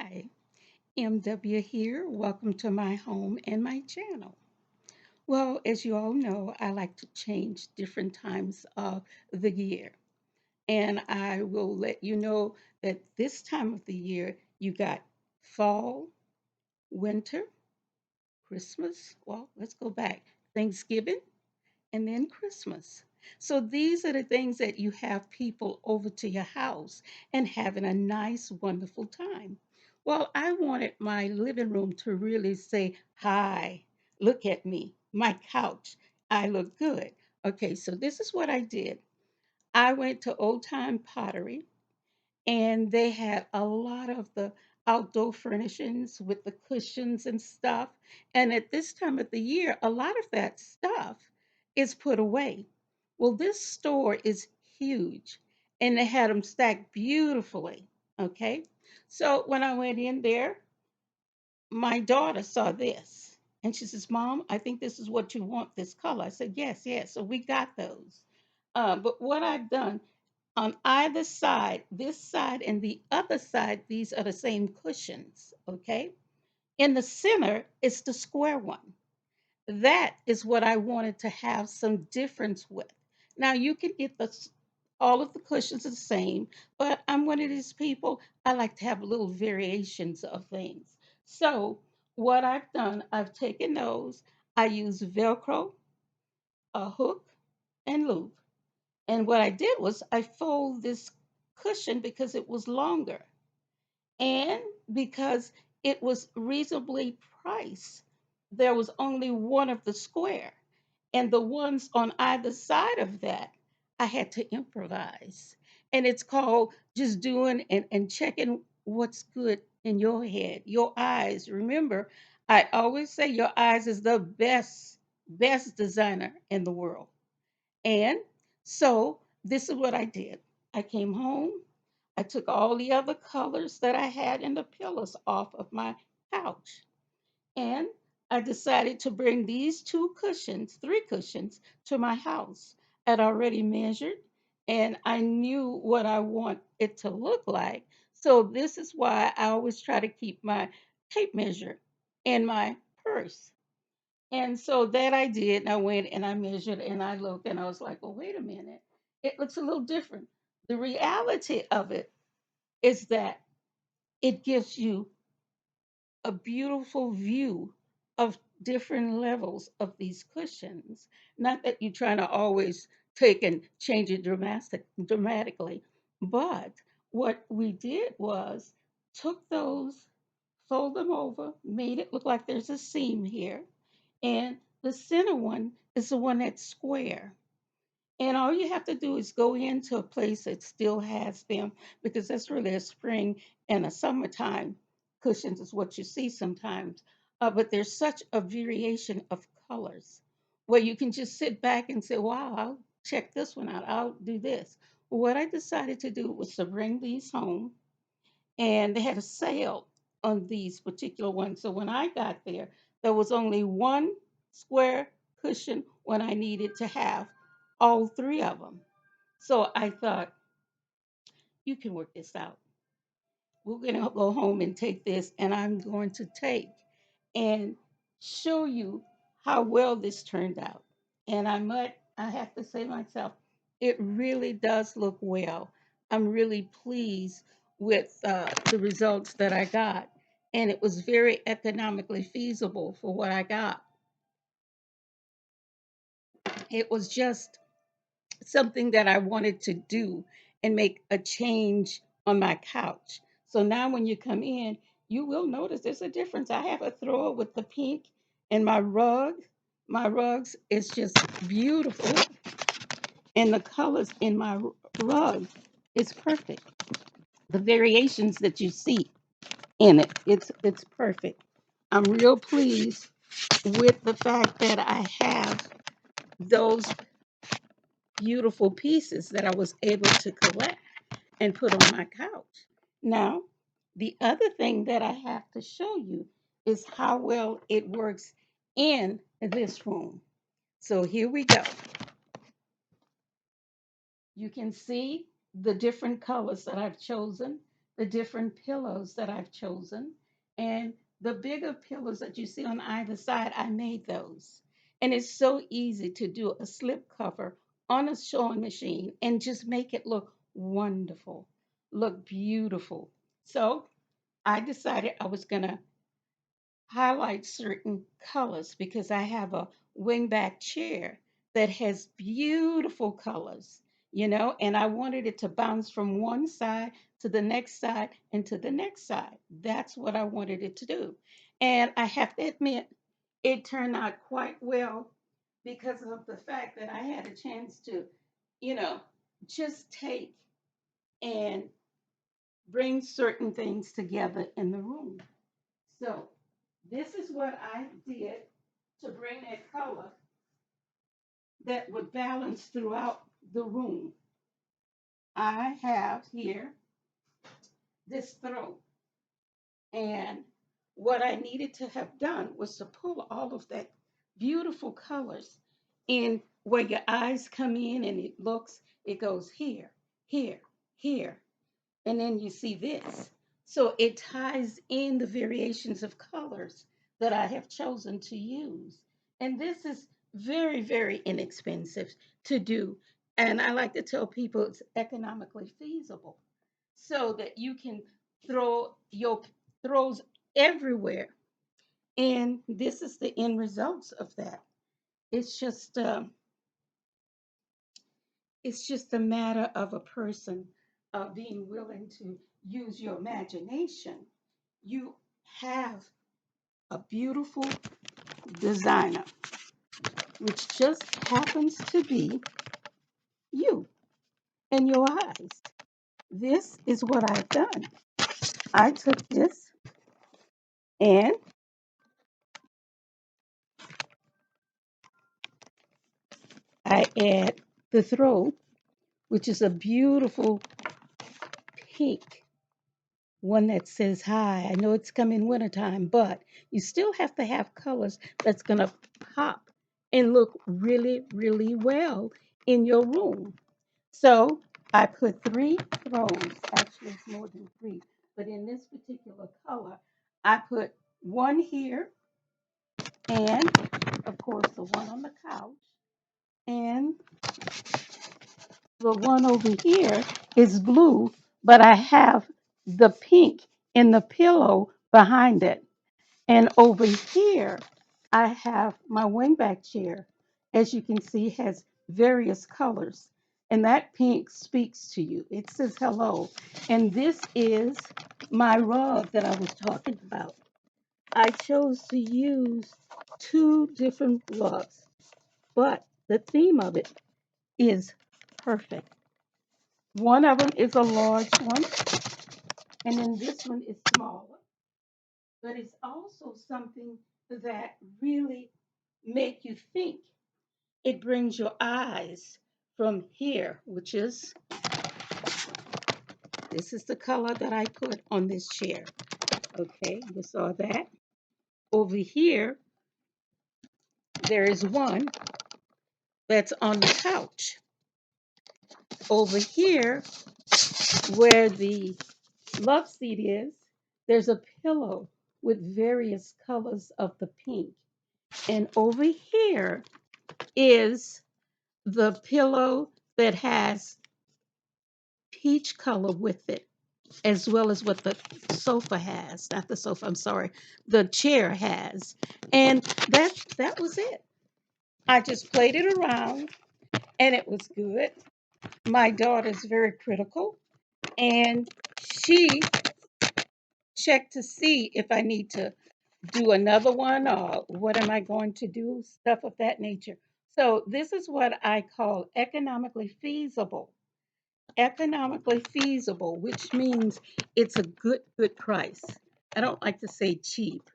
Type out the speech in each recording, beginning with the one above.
Hi, MW here. Welcome to my home and my channel. Well, as you all know, I like to change different times of the year. And I will let you know that this time of the year, you got fall, winter, Christmas. Well, let's go back. Thanksgiving, and then Christmas. So these are the things that you have people over to your house and having a nice, wonderful time. Well, I wanted my living room to really say, "Hi, look at me, my couch. I look good." Okay, so this is what I did. I went to Old Time Pottery and they had a lot of the outdoor furnishings with the cushions and stuff. And at this time of the year, a lot of that stuff is put away. Well, this store is huge and they had them stacked beautifully. Okay. So when I went in there, my daughter saw this and she says, "Mom, I think this is what you want, this color." I said, "Yes, yes." So we got those. But what I've done on either side, this side and the other side, these are the same cushions, okay? In the center is the square one. That is what I wanted to have some difference with. Now you can get all of the cushions the same, but I'm one of these people, I like to have little variations of things. So what I've done, I've taken those, I use Velcro, a hook, and loop. And what I did was I fold this cushion because it was longer and because it was reasonably priced. There was only one of the square, and the ones on either side of that, I had to improvise. And it's called just doing and checking what's good in your head, your eyes. Remember, I always say your eyes is the best designer in the world. And so this is what I did. I came home. I took all the other colors that I had in the pillows off of my couch. And I decided to bring these two cushions, three cushions, to my house. I'd already measured and I knew what I want it to look like. So this is why I always try to keep my tape measure in my purse. And so that I did, and I went and I measured and I looked and I was like, well, wait a minute. It looks a little different. The reality of it is that it gives you a beautiful view of different levels of these cushions. Not that you're trying to always take and change it dramatically, but what we did was took those, fold them over, made it look like there's a seam here, and the center one is the one that's square. And all you have to do is go into a place that still has them because that's really a spring and a summertime cushions is what you see sometimes. But there's such a variation of colors where you can just sit back and say, wow, I'll check this one out. I'll do this. What I decided to do was to bring these home and they had a sale on these particular ones. So when I got there, there was only one square cushion when I needed to have all three of them. So I thought, you can work this out. We're going to go home and take this, and I'm going to take and show you how well this turned out. And I have to say myself, it really does look well. I'm really pleased with the results that I got. And it was very economically feasible for what I got. It was just something that I wanted to do and make a change on my couch. So now when you come in, you will notice there's a difference. I have a thrower with the pink and my rug. My rugs is just beautiful. And the colors in my rug is perfect. The variations that you see in it, it's perfect. I'm real pleased with the fact that I have those beautiful pieces that I was able to collect and put on my couch. Now, the other thing that I have to show you is how well it works in this room. So here we go. You can see the different colors that I've chosen. the different pillows that I've chosen. And the bigger pillows that you see on either side, I made those. And it's so easy to do a slip cover on a sewing machine and just make it look wonderful, look beautiful. So I decided I was going to highlight certain colors because I have a wingback chair that has beautiful colors, and I wanted it to bounce from one side to the next side and to the next side. That's what I wanted it to do. And I have to admit, it turned out quite well because of the fact that I had a chance to, you know, just take and bring certain things together in the room. So this is what I did to bring that color that would balance throughout the room. I have here this throw, and what I needed to have done was to pull all of that beautiful colors in where your eyes come in and it goes here, here, here, and then you see this. So it ties in the variations of colors that I have chosen to use. And this is very, very inexpensive to do. And I like to tell people it's economically feasible so that you can throw your throws everywhere. And this is the end results of that. It's just it's just a matter of a person being willing to use your imagination. You have a beautiful designer, which just happens to be you and your eyes. This is what I've done. I took this and I add the throw, which is a beautiful pink one that says hi. I know it's coming wintertime, but you still have to have colors that's going to pop and look really, really well in your room. So I put three throws. Actually, it's more than three, but in this particular color, I put one here, and of course, the one on the couch, and the one over here is blue, but I have the pink in the pillow behind it. And over here, I have my wingback chair. As you can see, has various colors. And that pink speaks to you. It says hello. And this is my rug that I was talking about. I chose to use two different rugs, but the theme of it is perfect. One of them is a large one, and then this one is smaller. But it's also something that really make you think. It brings your eyes from here, which is this is the color that I put on this chair. Okay, you saw that. Over here, there is one that's on the couch. Over here, where the love seat is, there's a pillow with various colors of the pink. And over here is the pillow that has peach color with it, as well as what the sofa has. Not the sofa, I'm sorry, the chair has. And that was it. I just played it around and it was good. My daughter's very critical and she checked to see if I need to do another one or what am I going to do, stuff of that nature. So this is what I call economically feasible. Economically feasible, which means it's a good price. I don't like to say cheap.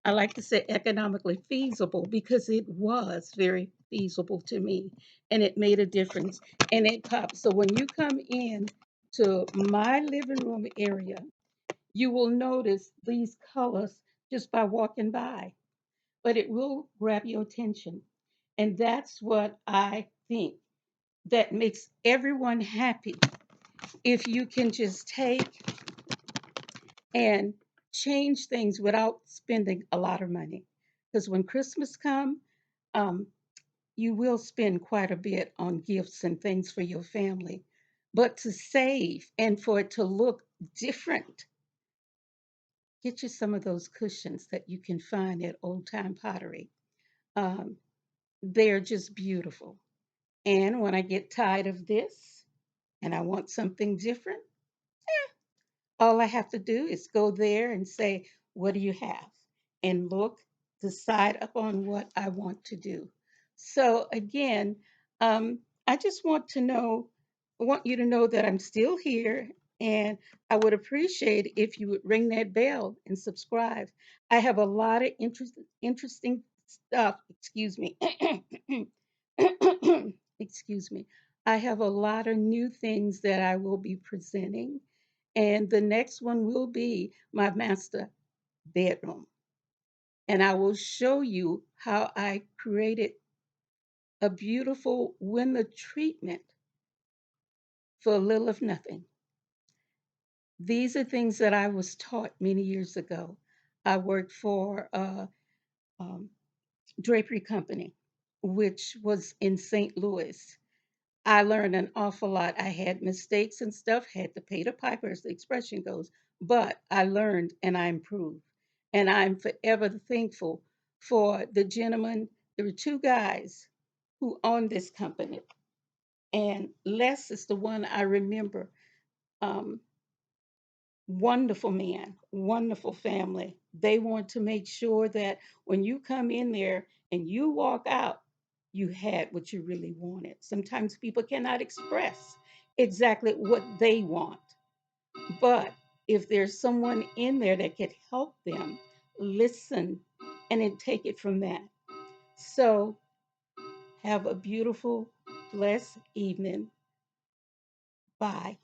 I like to say economically feasible because it was very feasible to me and it made a difference and it popped. So when you come in to my living room area, you will notice these colors just by walking by, but it will grab your attention. And that's what I think that makes everyone happy if you can just take and change things without spending a lot of money. Because when Christmas comes, um, you will spend quite a bit on gifts and things for your family. But to save and for it to look different, get you some of those cushions that you can find at Old Time Pottery. Um, they're just beautiful. And when I get tired of this and I want something different, all I have to do is go there and say, what do you have? And look, decide upon what I want to do. So again, I just want to know, I want you to know that I'm still here, and I would appreciate if you would ring that bell and subscribe. I have a lot of interesting stuff. Excuse me. Excuse me. I have a lot of new things that I will be presenting, and the next one will be my master bedroom. And I will show you how I created a beautiful window treatment for a little of nothing. These are things that I was taught many years ago. I worked for a drapery company, which was in St. Louis. I learned an awful lot. I had mistakes and stuff, had to pay the piper, as the expression goes, but I learned and I improved. And I'm forever thankful for the gentleman. There were two guys who owned this company, and Les is the one I remember. Um, Wonderful man, wonderful family. They want to make sure that when you come in there and you walk out, you had what you really wanted. Sometimes people cannot express exactly what they want, but if there's someone in there that could help them listen and then take it from that. So, have a beautiful, blessed evening. Bye.